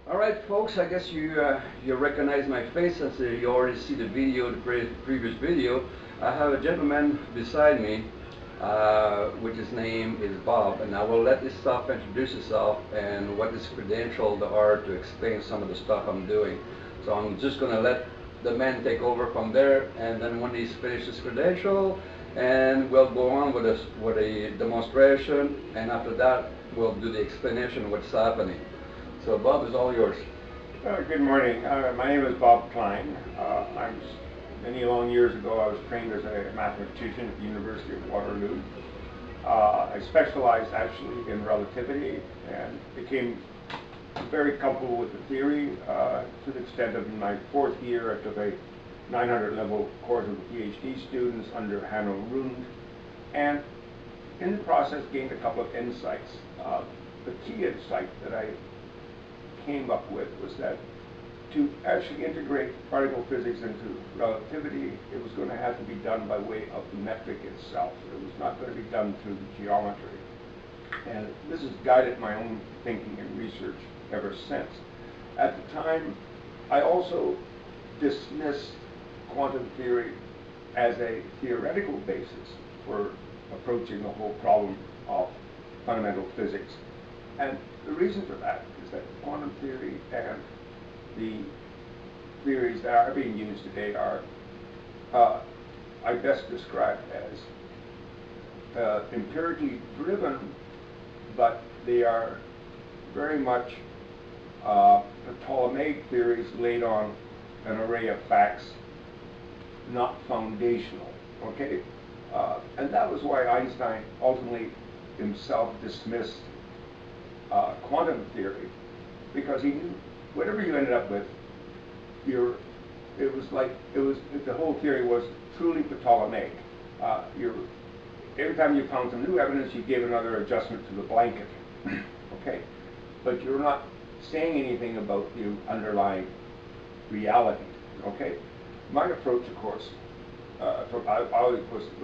All right, folks. I guess you recognize my face as you already see the video, the previous video. I have a gentleman beside me, which his name is Bob, and I will let this stuff introduce himself and what his credentials are to explain some of the stuff I'm doing. So I'm just going to let the man take over from there, and then when he's finished his credential, and we'll go on with a demonstration, and after that we'll do the explanation of what's happening. So Bob, is all yours. Good morning. My name is Bob Klein. Many long years ago, I was trained as a mathematician at the University of Waterloo. I specialized actually in relativity and became very comfortable with the theory to the extent of in my fourth year I took a 900 level course with PhD students under Hanno Rund, and in the process gained a couple of insights. The key insight that I came up with was that to actually integrate particle physics into relativity, it was going to have to be done by way of the metric itself. It was not going to be done through the geometry. And this has guided my own thinking and research ever since. At the time, I also dismissed quantum theory as a theoretical basis for approaching the whole problem of fundamental physics. And the reason for that is that quantum theory and the theories that are being used today are, I best describe as empirically driven, but they are very much Ptolemaic theories laid on an array of facts, not foundational. Okay, and that was why Einstein ultimately himself dismissed quantum theory, because he knew whatever you ended up with, the whole theory was truly Ptolemaic. Every time you found some new evidence, you gave another adjustment to the blanket. Okay, but you're not saying anything about the underlying reality. Okay, my approach, of course, was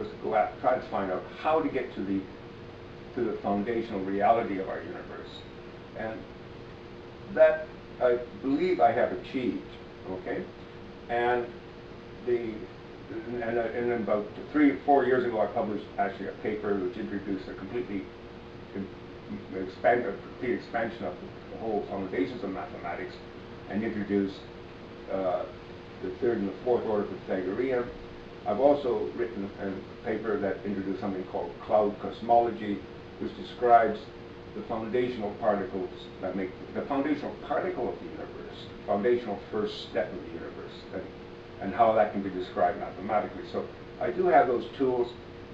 to go out, try to find out how to get to the foundational reality of our universe, and that I believe I have achieved. Okay, and and about 3 or 4 years ago, I published actually a paper which introduced a complete expansion of the whole foundations of mathematics, and introduced the third and the fourth order Pythagorean. I've also written a paper that introduced something called cloud cosmology, which describes the foundational particles that make the foundational particle of the universe, foundational first step of the universe, and how that can be described mathematically. So I do have those tools.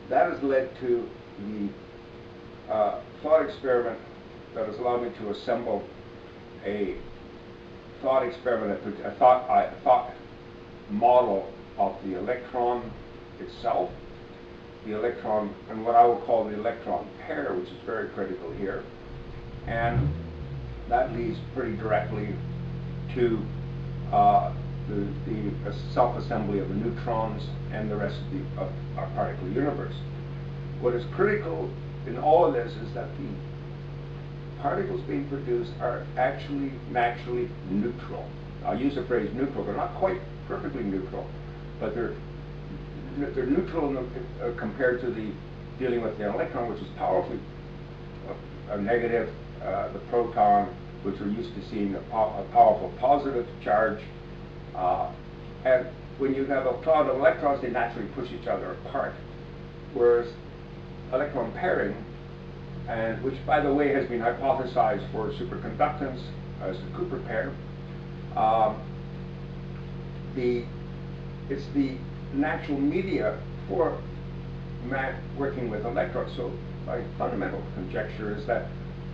That has led to the thought experiment that has allowed me to assemble a thought experiment, a thought model of the electron itself, the electron, and what I will call the electron pair, which is very critical here. And that leads pretty directly to the self-assembly of the neutrons and the rest of our particle universe. What is critical in all of this is that the particles being produced are actually naturally neutral. I'll use the phrase neutral. They're not quite perfectly neutral, but they're neutral compared to the dealing with the electron, which is powerfully a negative, the proton, which we're used to seeing a powerful positive charge. And when you have a cloud of electrons, they naturally push each other apart. Whereas electron pairing, and which by the way has been hypothesized for superconductance as the Cooper pair, it's the natural media for working with electrons. So my fundamental conjecture is that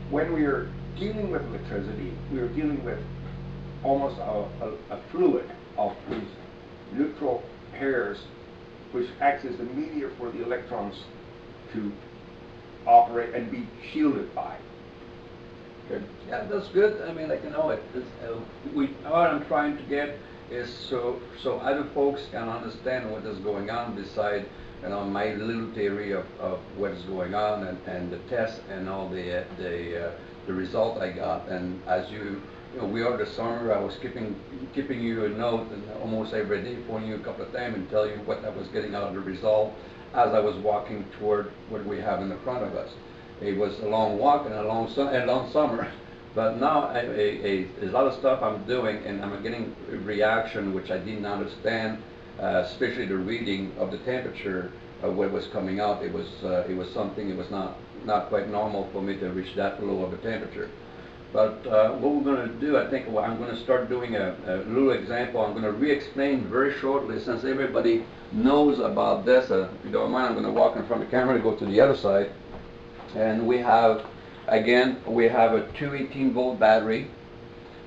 when we are dealing with electricity, we are dealing with almost a fluid of these neutral pairs, which acts as the media for the electrons to operate and be shielded by. Good. Yeah, that's good. I mean, what I'm trying to get is so other folks can understand what is going on beside, my little theory of what is going on and the tests and all the the result I got. And as you know, we are the summer, I was keeping you a note and almost every day, phoning you a couple of times and tell you what I was getting out of the result as I was walking toward what we have in the front of us. It was a long walk and a long summer, but now a lot of stuff I'm doing, and I'm getting a reaction which I didn't understand, especially the reading of the temperature of what was coming out. It was something. It was not quite normal for me to reach that low of a temperature. But what we're going to do, I think, I'm going to start doing a little example. I'm going to re-explain very shortly, since everybody knows about this. If you don't mind, I'm going to walk in front of the camera and go to the other side. And we have, again, we have a 218-volt battery.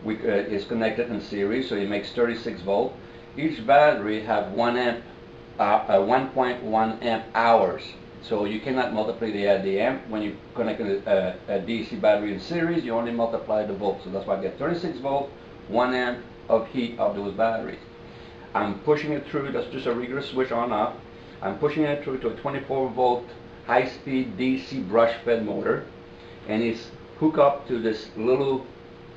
It's connected in series, so it makes 36 volt. Each battery have 1.1 amp hours. So you cannot multiply the amp. When you connect a DC battery in series, you only multiply the volts. So that's why I get 36 volt, 1 amp of heat of those batteries. I'm pushing it through. That's just a regular switch on off. I'm pushing it through to a 24 volt high-speed DC brush-fed motor, and it's hooked up to this little,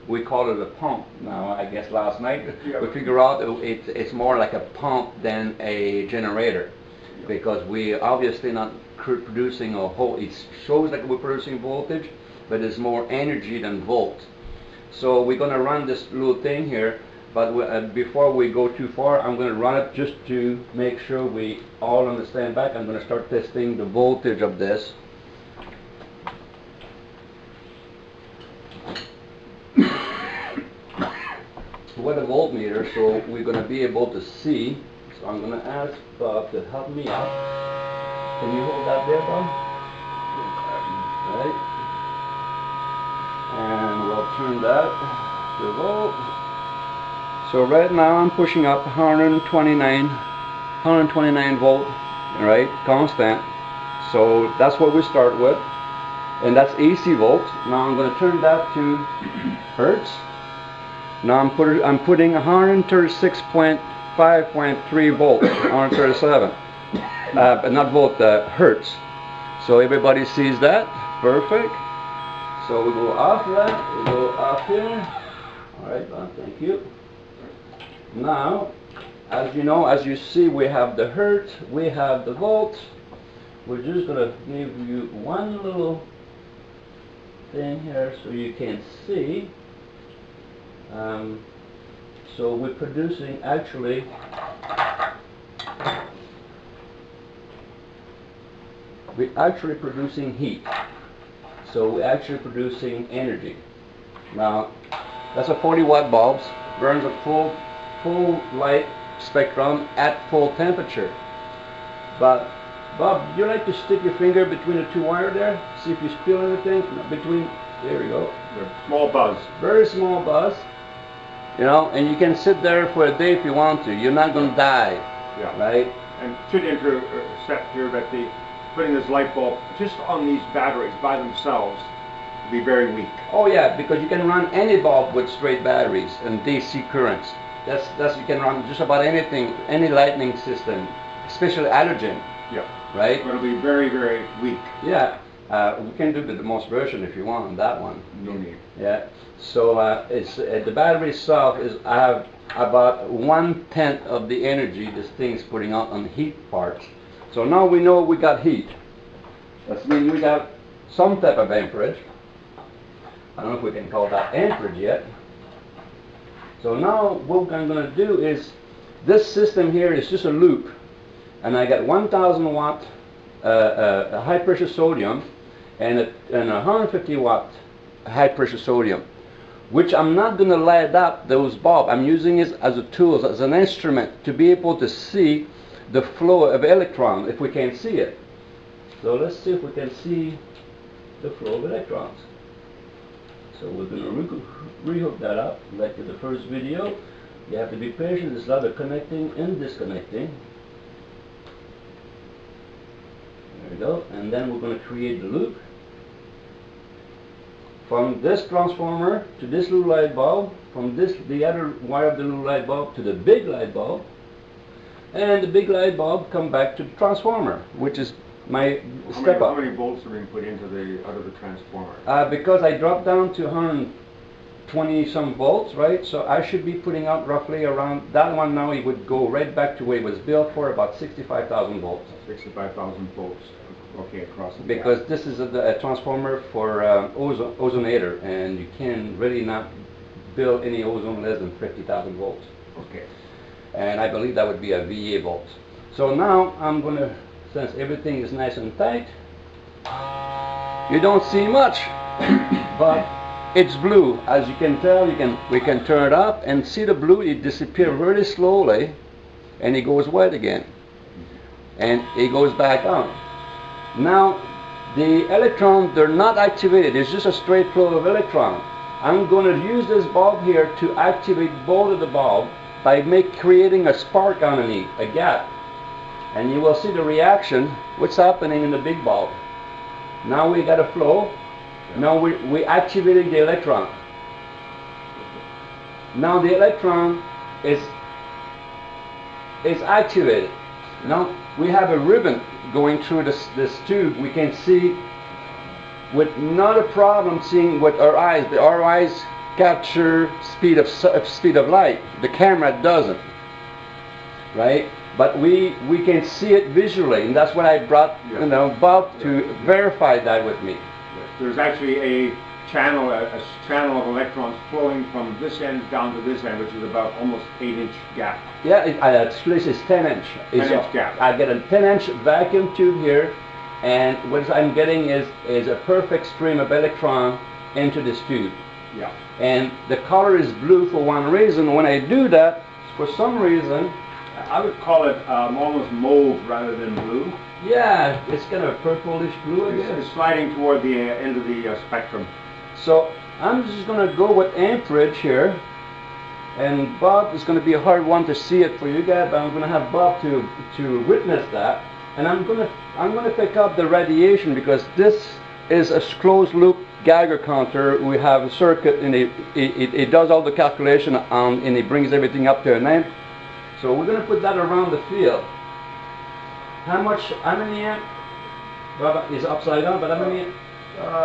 we call it a pump now. I guess last night we figured out it's more like a pump than a generator, because we obviously not producing a whole. It shows like we're producing voltage, but it's more energy than volts. So we're going to run this little thing here, but before we go too far, I'm going to run it just to make sure we all understand back. I'm going to start testing the voltage of this. With a voltmeter, so we're going to be able to see. So I'm going to ask Bob to help me out. Can you hold that there, Bob? Right. And we'll turn that to volt. So right now I'm pushing up 129 volt, right, constant. So that's what we start with, and that's AC volts. Now I'm going to turn that to hertz. Now I'm putting 136.5.3 volts, 137, but not volt, hertz. So everybody sees that, perfect. So we go off that, we go off here. All right, Bob, thank you. Now, as you know, as you see, we have the hertz, we have the volts. We're just going to give you one little thing here so you can see. So we're producing actually producing heat. So we're actually producing energy. Now, that's a 40-watt bulb, burns a full light spectrum at full temperature. But Bob, you like to stick your finger between the two wires there? See if you feel anything between. There we go. Small buzz. Very small buzz. You know, and you can sit there for a day if you want to. You're not going to die. Yeah. Right? And should intercept here that putting this light bulb just on these batteries by themselves would be very weak. Oh yeah, because you can run any bulb with straight batteries and DC currents. That's you can run just about anything, any lighting system, especially halogen. Yeah. Right? But it'll be very, very weak. Yeah. We can do the demonstration if you want on that one. No need. Yeah. So it's the battery itself is I have about 1/10 of the energy this thing's putting out on the heat parts. So now we know we got heat. That means we got some type of amperage. I don't know if we can call that amperage yet. So now what I'm going to do is, this system here is just a loop, and I got 1,000 watt high pressure sodium and a 150 watt high pressure sodium, which I'm not going to light up those bulbs. I'm using it as a tool, as an instrument to be able to see the flow of electrons if we can't see it. So let's see if we can see the flow of electrons. So we're going to rehook that up like in the first video. You have to be patient. There's a lot of connecting and disconnecting. There we go. And then we're going to create the loop from this transformer to this little light bulb, from the other wire of the little light bulb to the big light bulb, and the big light bulb come back to the transformer, which is my How step up. How many volts are being put into out of the transformer? Because I dropped down to 120 some volts, right? So I should be putting out roughly around, that one now it would go right back to where it was built for, about 65,000 volts. 65,000 volts, okay, across the Because gap. this is a transformer for ozonator, and you can really not build any ozone less than 50,000 volts. Okay. And I believe that would be a VA volt. So now I'm going to, since everything is nice and tight, you don't see much, but it's blue. As you can tell, we can turn it up and see the blue. It disappears very slowly, and it goes white again, and it goes back on. Now the electrons, they're not activated. It's just a straight flow of electrons. I'm going to use this bulb here to activate both of the bulb by creating a spark underneath, a gap. And you will see the reaction, what's happening in the big bulb. Now we got a flow. Now we activating the electron. Now the electron is activated. Now we have a ribbon going through this tube. We can see with not a problem seeing with our eyes. Our eyes capture speed of light. The camera doesn't, right? But we can see it visually, and that's what I brought Bob to verify that with me. Yes. There's actually a channel of electrons flowing from this end down to this end, which is about almost 8-inch gap. Yeah, this place is 10-inch. 10-inch gap. I get a 10-inch vacuum tube here, and what I'm getting is a perfect stream of electron into this tube. Yeah. And the color is blue for one reason. When I do that, for some reason, I would call it almost mauve rather than blue. Yeah, it's kind of purplish blue, I guess. It's sliding toward the end of the spectrum. So I'm just going to go with amperage here, and Bob is going to be a hard one to see it for you guys, but I'm going to have Bob to witness that, and I'm going to pick up the radiation, because this is a closed loop Geiger counter. We have a circuit, and it does all the calculation and it brings everything up to an amp. So we're going to put that around the field. How many amp? Bob is upside down, but how many amp?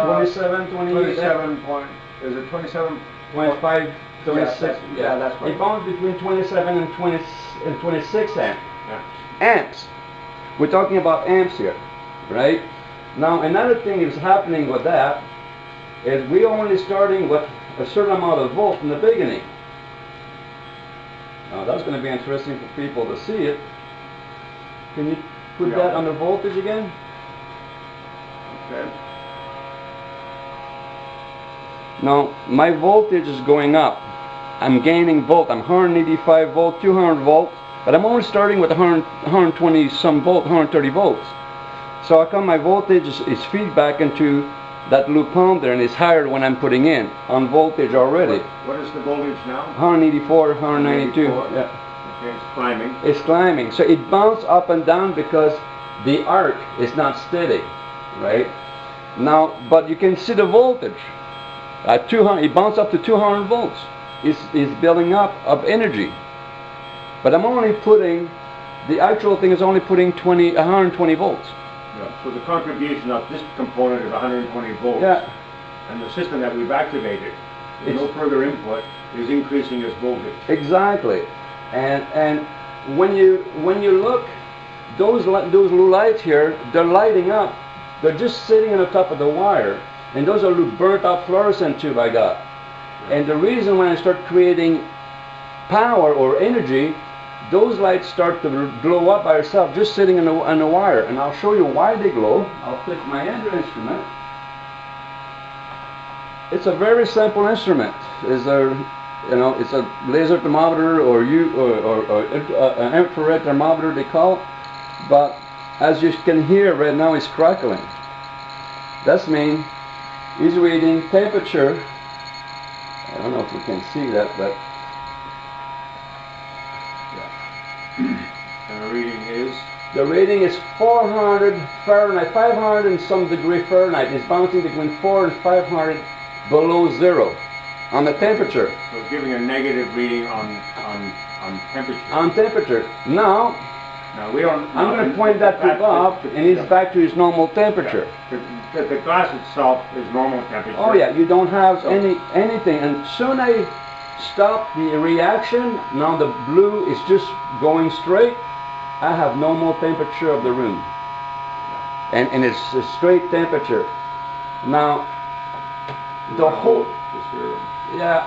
27, 28? 27 point, is it 27? 25, 26, yeah, that's right. It bounces between 27 and 26 amp. Yeah. Amps. We're talking about amps here, right? Now another thing is happening with that is we're only starting with a certain amount of volt in the beginning. Now that's going to be interesting for people to see it. Can you put that on the voltage again? Okay. Now my voltage is going up. I'm gaining volt. I'm 185 volt, 200 volts, but I'm only starting with 120 some volt, 130 volts. So how come my voltage is feedback into that loop pump there, and it's higher when I'm putting in on voltage already. What is the voltage now? 184, 192. 184. Yeah. Okay, it's climbing. It's climbing. So it bounces up and down because the arc is not steady, right? Now, but you can see the voltage. At 200, it bounced up to 200 volts. It's building up of energy. But I'm only putting, the actual thing is only putting 120 volts. Yeah. So the contribution of this component is 120 volts. Yeah. And the system that we've activated, with no further input, is increasing its voltage. Exactly. And when you look, those blue lights here, they're lighting up. They're just sitting on the top of the wire. And those are burnt out fluorescent tube I got. Yeah. And the reason when I start creating power or energy, those lights start to glow up by itself, just sitting on the wire. And I'll show you why they glow. I'll pick my other instrument. It's a very simple instrument. It's a laser thermometer or an infrared thermometer they call it. But as you can hear right now, it's crackling. That means it's reading temperature. I don't know if you can see that, but and the reading is? The reading is 400 Fahrenheit, 500 and some degree Fahrenheit. It's bouncing between 400 and 500 below zero on the temperature. So it's giving a negative reading on temperature. On temperature. Now, Now we don't. I'm going to point that to Bob, and he's back to his normal temperature. The glass itself is normal temperature. Oh yeah, you don't have anything. And soon I stop the reaction. Now the blue is just going straight. I have normal temperature of the room, and it's a straight temperature. Now the whole. Yeah,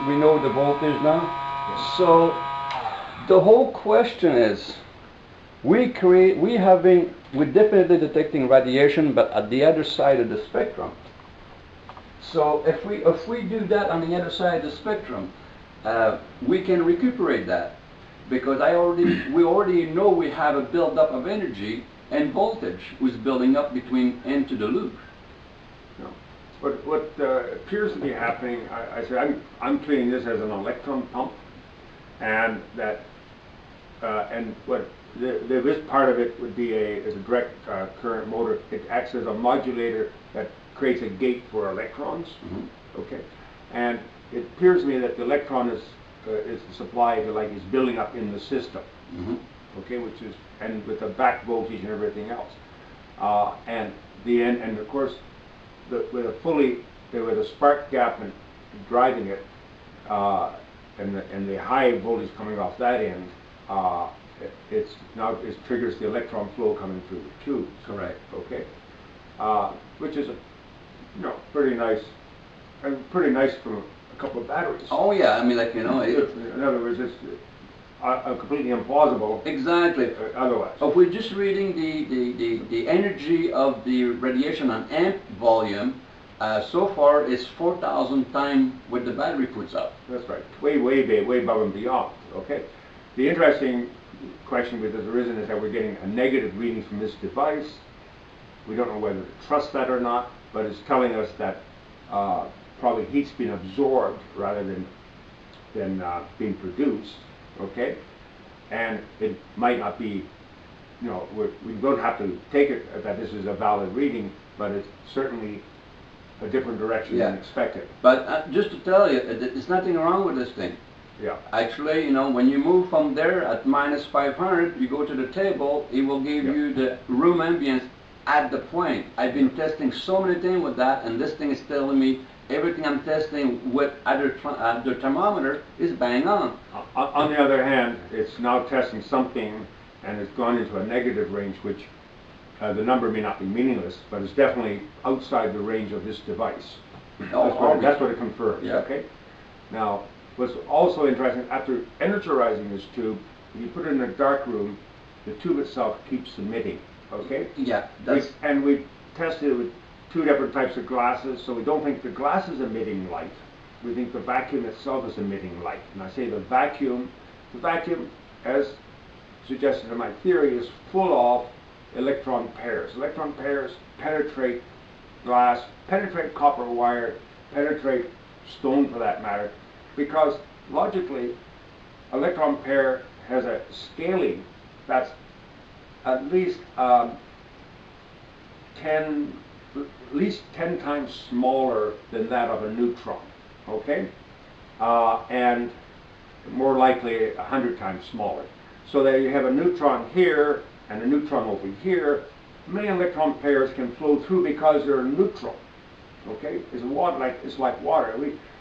we know the voltage now. So the whole question is, we're definitely detecting radiation, but at the other side of the spectrum. So if we do that on the other side of the spectrum, we can recuperate that, because we already know we have a buildup of energy and voltage was building up between into the loop. What appears to be happening, I said I'm treating this as an electron pump, and that this part of it would be a direct current motor. It acts as a modulator that creates a gate for electrons. Mm-hmm. Okay, and it appears to me that the electron is the supply, if you like, is building up in the system. Mm-hmm. Okay, which is, and with the back voltage and everything else, and of course, with a spark gap and driving it, and the high voltage coming off that end, it triggers the electron flow coming through the tubes. Correct. Okay, which is pretty nice, and pretty nice from a couple of batteries. Oh yeah, I mean, like, in other words, it's completely implausible. Exactly. Otherwise, if we're just reading the energy of the radiation on amp volume, so far it's 4,000 times what the battery puts out. That's right. Way above and beyond. Okay. The interesting question which has arisen is that we're getting a negative reading from this device. We don't know whether to trust that or not, but it's telling us that probably heat's been absorbed rather than being produced. Okay, and it might not be, we don't have to take it that this is a valid reading, but it's certainly a different direction than expected. But just to tell you, there's nothing wrong with this thing. Yeah. Actually, when you move from there at -500, you go to the table, it will give you the room ambience at the point. I've been testing so many things with that, and this thing is telling me everything I'm testing with the thermometer is bang on. On the other hand, it's now testing something, and it's gone into a negative range, which the number may not be meaningless, but it's definitely outside the range of this device. That's what it confirms. Yeah. Okay. Now, what's also interesting, after energizing this tube, if you put it in a dark room, the tube itself keeps emitting. Okay. Yeah. And we tested it with two different types of glasses, so we don't think the glass is emitting light. We think the vacuum itself is emitting light. And I say the vacuum, as suggested in my theory, is full of electron pairs. Electron pairs penetrate glass, penetrate copper wire, penetrate stone for that matter, because logically, electron pair has a scaling that's at least 10 times smaller than that of a neutron, okay? And more likely 100 times smaller. So that you have a neutron here and a neutron over here. Many electron pairs can flow through because they're neutral, okay? It's like water.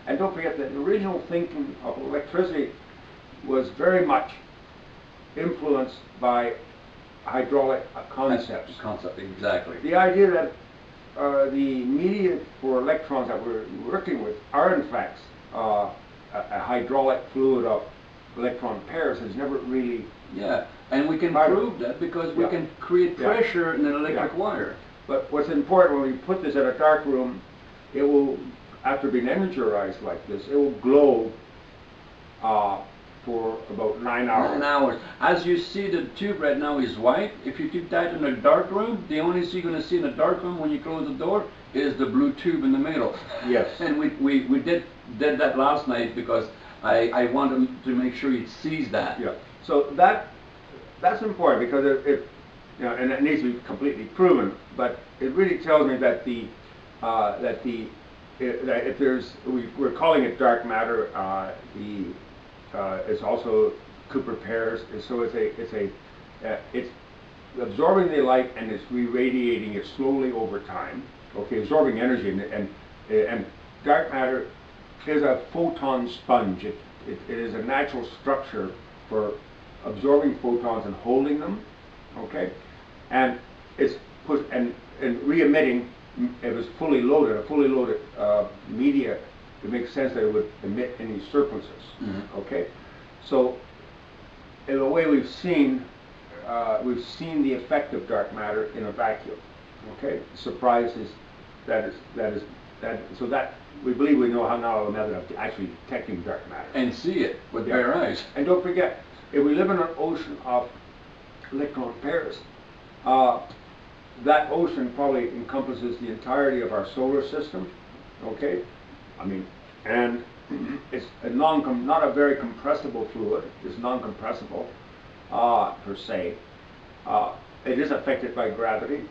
And don't forget that the original thinking of electricity was very much influenced by hydraulic concepts. Exactly. The idea that the media for electrons that we're working with are in fact a hydraulic fluid of electron pairs has never really... Yeah, and we can prove that because we can create pressure in an electric wire. But what's important, when we put this in a dark room, it will, after being energized like this, it will glow for about 9 hours. 9 hours. As you see, the tube right now is white. If you keep that in a dark room, the only thing you're going to see in a dark room when you close the door is the blue tube in the middle. Yes. And we did that last night because I wanted to make sure it sees that. Yeah. So that's important because and it needs to be completely proven. But it really tells me that if there's we're calling it dark matter, it's also Cooper pairs. So it's absorbing the light and it's re-radiating it slowly over time. Okay, absorbing energy, and dark matter is a photon sponge. It is a natural structure for absorbing photons and holding them. Okay, and it's put and re-emitting. It was fully loaded. A fully loaded media. It makes sense that it would emit any surpluses. Mm-hmm. Okay, so in a way we've seen the effect of dark matter in a vacuum. Okay, the surprise is that we believe we know how now a method of actually detecting dark matter and see it with bare eyes. And don't forget, if we live in an ocean of electron pairs, that ocean probably encompasses the entirety of our solar system. Okay, I mean, and it's not a very compressible fluid. It's non-compressible per se. It is affected by gravity,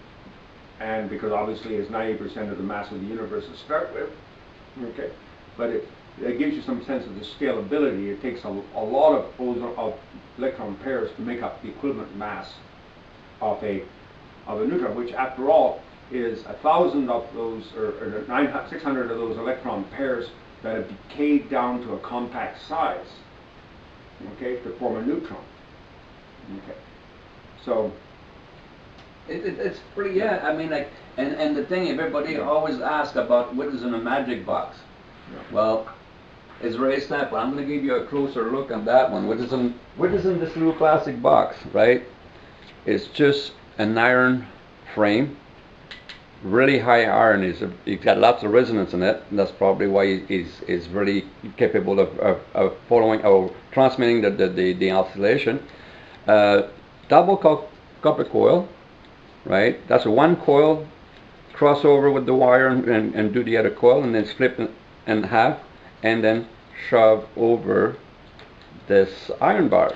and because obviously it's 90% of the mass of the universe to start with. Okay, but it gives you some sense of the scalability. It takes a lot of electron pairs to make up the equivalent mass of a neutron, which after all is 1,000 of those, or 600 of those electron pairs that have decayed down to a compact size, okay, to form a neutron. Okay, so it's pretty, yeah. I mean, like, and the thing, everybody always asks about what is in a magic box. Yeah. Well, it's very simple. I'm going to give you a closer look on that one. What is in this little plastic box, right? It's just an iron frame. Really high iron. It's got lots of resonance in it, and that's probably why it's really capable of following or transmitting the oscillation. Double copper coil, right? That's one coil, cross over with the wire and do the other coil, and then split it in half, and then shove over this iron bar.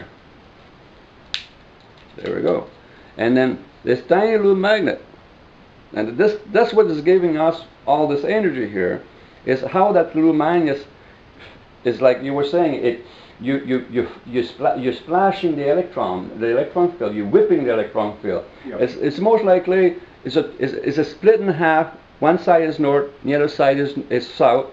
There we go. And then this tiny little magnet. And that's what is giving us all this energy here, is how that little magnet is, like you were saying, you're splashing the electron field, you're whipping the electron field. Yep. It's most likely it's a split in half. One side is north, the other side is south,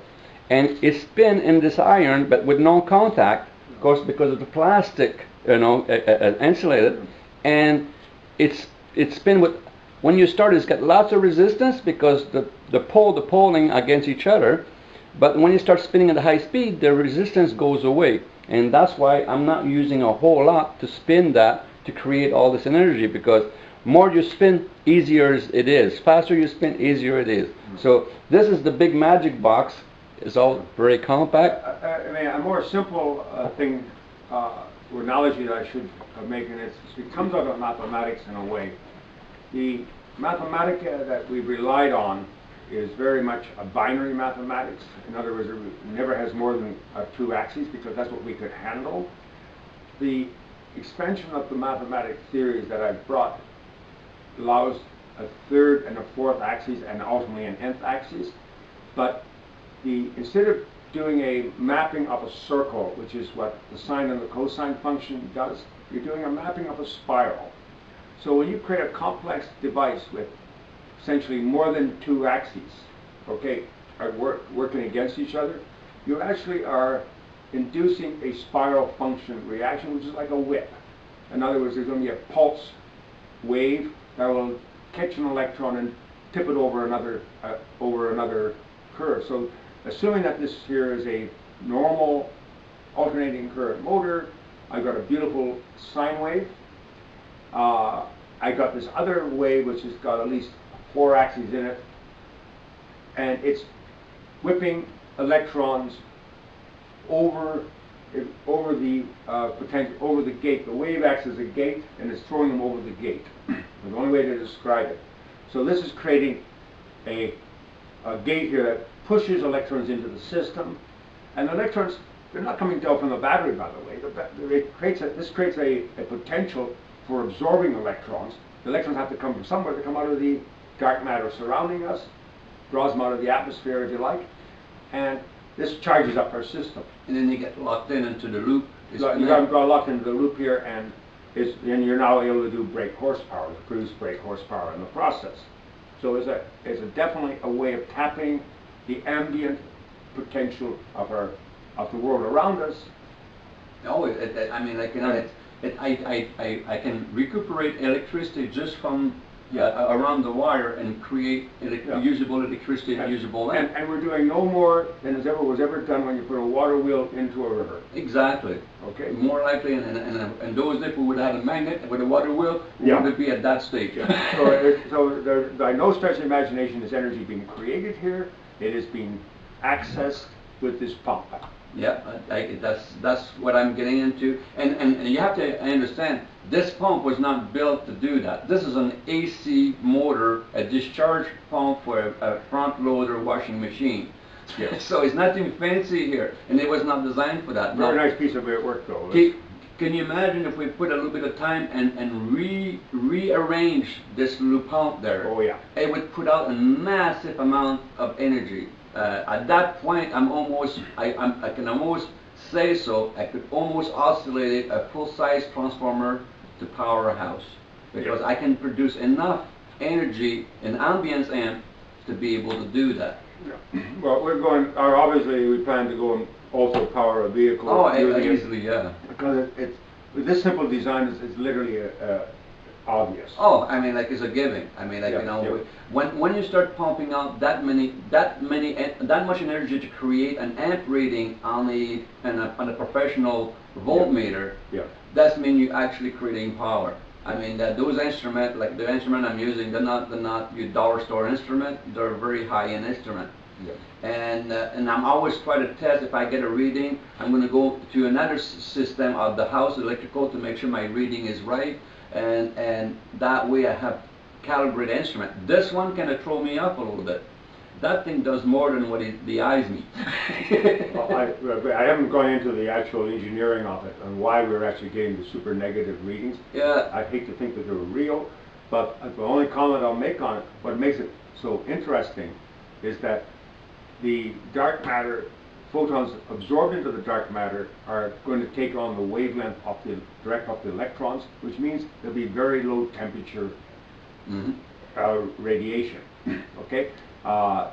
and it's spin in this iron, but with no contact, of course, because of the plastic, insulated, and it's spin with. When you start, it's got lots of resistance because the poling against each other, but when you start spinning at a high speed, the resistance goes away, and that's why I'm not using a whole lot to spin that to create all this energy, because more you spin, easier it is. Faster you spin, easier it is. So this is the big magic box. It's all very compact. I mean, a more simple thing, or analogy that I should make, and it comes out of mathematics in a way. The Mathematica that we've relied on is very much a binary mathematics. In other words, it never has more than two axes, because that's what we could handle. The expansion of the mathematic theories that I've brought allows a third and a fourth axis and ultimately an nth axis. But instead of doing a mapping of a circle, which is what the sine and the cosine function does, you're doing a mapping of a spiral. So when you create a complex device with essentially more than two axes, okay, are working against each other, you actually are inducing a spiral function reaction, which is like a whip. In other words, there's going to be a pulse wave that will catch an electron and tip it over another curve. So assuming that this here is a normal alternating current motor, I've got a beautiful sine wave. I got this other wave which has got at least 4 axes in it, and it's whipping electrons over the gate. The wave acts as a gate, and it's throwing them over the gate. The only way to describe it. So this is creating a gate here that pushes electrons into the system, and the electrons, they're not coming down from the battery, by the way. This creates a potential for absorbing electrons. The electrons have to come from somewhere. They come out of the dark matter surrounding us, draws them out of the atmosphere, if you like, and this charges up our system. And then you get locked into the loop. You got locked into the loop here, and then you're now able to do brake horsepower, to produce brake horsepower in the process. So it's definitely a way of tapping the ambient potential of the world around us. Oh, I mean, like, you know, I can recuperate electricity just from around the wire and create usable electricity and usable land. And we're doing no more than was ever done when you put a water wheel into a river. Exactly. Okay. More likely, and those if we would have a magnet with a water wheel, we would be at that stage. So by no stretch of imagination is energy being created here. It is being accessed with this pump. Yeah, that's what I'm getting into, and you have to understand, this pump was not built to do that. This is an AC motor, a discharge pump for a front loader washing machine. Yes. So it's nothing fancy here, and it was not designed for that. Very nice piece of work, though. Can you imagine if we put a little bit of time and rearrange this little pump there? Oh yeah. It would put out a massive amount of energy. At that point, I can almost say so. I could almost oscillate a full-size transformer to power a house, because I can produce enough energy in ambience amp to be able to do that. Yeah. Well, obviously we plan to go and also power a vehicle. Oh, easily, yeah. Because this simple design is literally obvious. Oh, I mean, like, it's a given. I mean, like, you know, when you start pumping out that much energy to create an amp reading on a professional voltmeter, that's mean you're actually creating power. I mean, those instruments, like the instrument I'm using, they're not your dollar store instrument. They're a very high-end instrument. Yeah. And I'm always trying to test if I get a reading. I'm going to go to another system of the house electrical to make sure my reading is right. And that way I have calibrated instrument. This one kind of throw me up a little bit. That thing does more than what the eyes meet. Well, I haven't gone into the actual engineering of it and why we're actually getting the super negative readings. Yeah. I hate to think that they're real, but the only comment I'll make on it, what makes it so interesting, is that the dark matter, photons absorbed into the dark matter are going to take on the wavelength of direct of the electrons, which means there'll be very low temperature radiation, okay?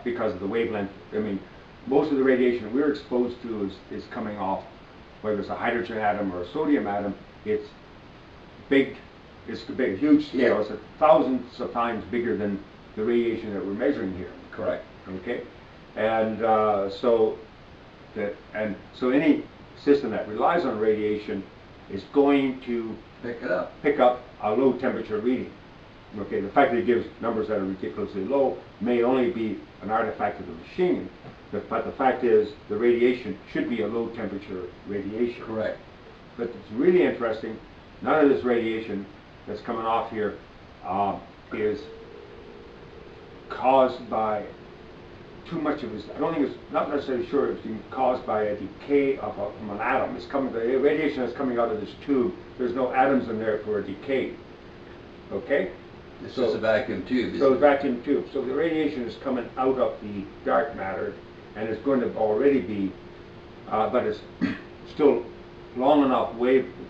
Because of the wavelength. I mean, most of the radiation we're exposed to is coming off, whether it's a hydrogen atom or a sodium atom. It's big, huge scale. It's thousands of times bigger than the radiation that we're measuring here. Correct. Okay, and so any system that relies on radiation is going to pick up a low temperature reading. Okay, the fact that it gives numbers that are ridiculously low may only be an artifact of the machine, but the fact is the radiation should be a low temperature radiation. Correct. But it's really interesting, none of this radiation that's coming off here is caused by too much of this. I don't think it's not necessarily sure it's being caused by a decay from an atom. It's coming, the radiation that's coming out of this tube, there's no atoms in there for a decay. Okay? It's just a vacuum tube. So it's a vacuum tube. So the radiation is coming out of the dark matter, and it's going to already be, but it's still long enough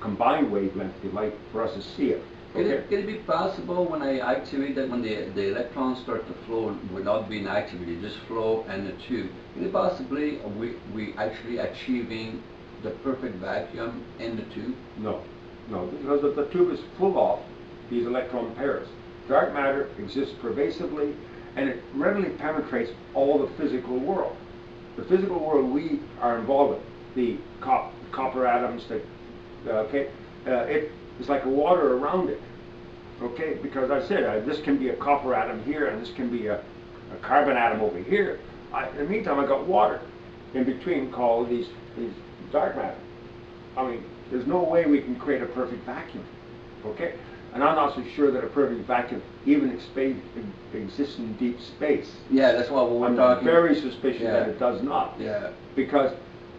combined wavelength, if you like, for us to see it. Okay? Can it be possible when I activate that, when the electrons start to flow without being activated, just flow and the tube? Can it possibly we actually achieving the perfect vacuum in the tube? No, because the tube is full of these electron pairs. Dark matter exists pervasively, and it readily penetrates all the physical world. The physical world we are involved with, the copper atoms, it's like a water around it. Okay, because I said this can be a copper atom here, and this can be a carbon atom over here. In the meantime, I got water in between called these dark matter. I mean, there's no way we can create a perfect vacuum. Okay. And I'm not so sure that a perfect vacuum even exists in deep space. Yeah, that's what we're talking. I'm very suspicious that it does not. Yeah. Because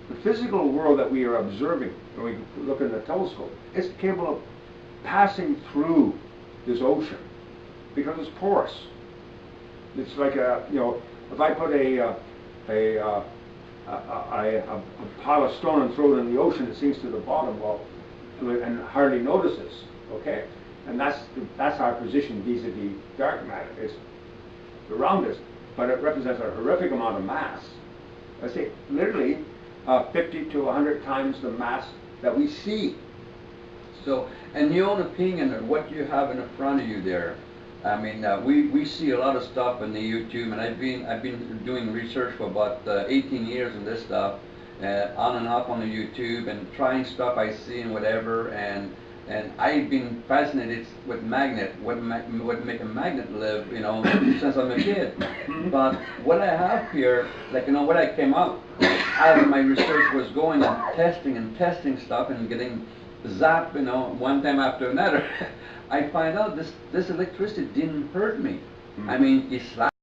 the physical world that we are observing when we look in the telescope, it's capable of passing through this ocean because it's porous. It's like if I put a a pile of stone and throw it in the ocean, it sinks to the bottom, well, and hardly notices, okay? And that's our position vis-a-vis dark matter. It's around us, but it represents a horrific amount of mass. I say literally 50 to 100 times the mass that we see. So, in your own opinion, what you have in front of you there, I mean, we see a lot of stuff on the YouTube, and I've been doing research for about 18 years in this stuff, on and off on the YouTube, and trying stuff I see and whatever, and I've been fascinated with magnet, what make a magnet live, you know, since I'm a kid. But what I have here, like, you know, what I came up as my research was going and testing stuff and getting zapped, you know, one time after another, I find out this electricity didn't hurt me. I mean, it slapped